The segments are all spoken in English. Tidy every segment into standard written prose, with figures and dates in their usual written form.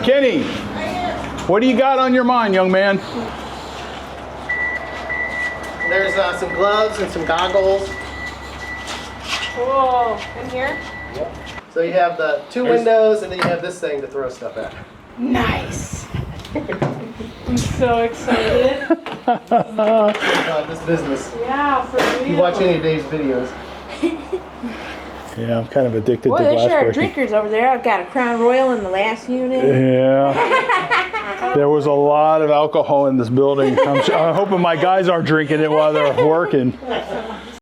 Kenny, what do you got on your mind, young man? There's some gloves and some goggles. Cool. In here? Yep. So you have the two windows, and then you have this thing to throw stuff at. Nice. I'm so excited. This business. Yeah, for real. You watch any of Dave's videos. Yeah, I'm kind of addicted Boy, to they glass sure are breaking. drinkers over there. I've got a Crown Royal in the last unit. Yeah. There was a lot of alcohol in this building. I'm hoping my guys aren't drinking it while they're working.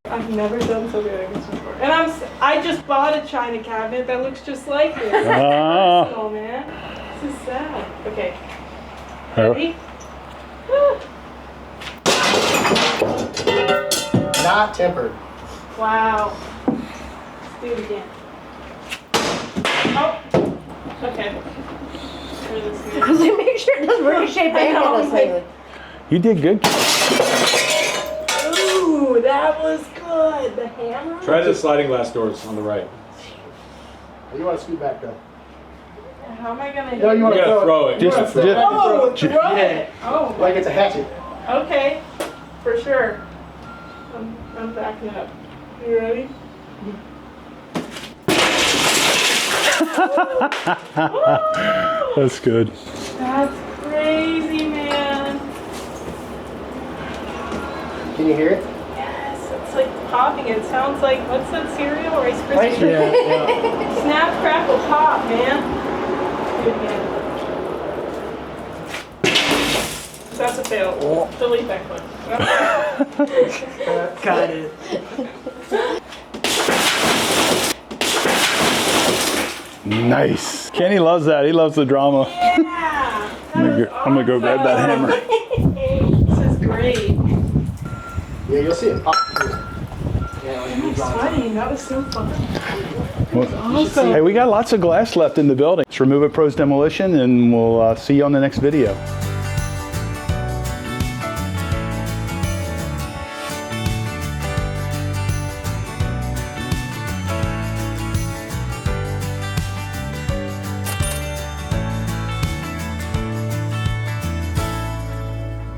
I've never done so good at this before. And I just bought a china cabinet that looks just like this. Oh man. This is sad. Okay. Ready? Not tempered. Wow. Let's do it again. Oh. Okay. Because they make sure it doesn't ricochet back at us lately. You did good. Ooh, that was good. The hammer? Try the sliding glass doors on the right. You want to scoot back though. How am I going to hit No, you want to throw it. You wanna throw it. Oh, throw it. Oh, Like it's a hatchet. okay. For sure. I'm backing up. You ready? That's good. That's crazy, man. Can you hear it? Yes, it's like popping. It sounds like, what's that cereal? Rice Krispies? Yeah. Snap, crackle, pop, man. Do it again. That's a fail. Delete that clip. Got it. Nice. Kenny loves that. He loves the drama. Yeah. I'm gonna go grab that hammer. This is great. Yeah, you'll see it pop. I'm sweating. That was so fun. Awesome. Hey, we got lots of glass left in the building. Let's remove it, Pros Demolition, and we'll see you on the next video.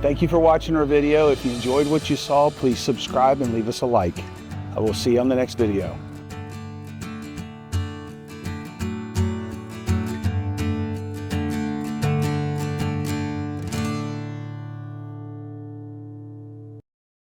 Thank you for watching our video. If you enjoyed what you saw, please subscribe and leave us a like. I will see you on the next video.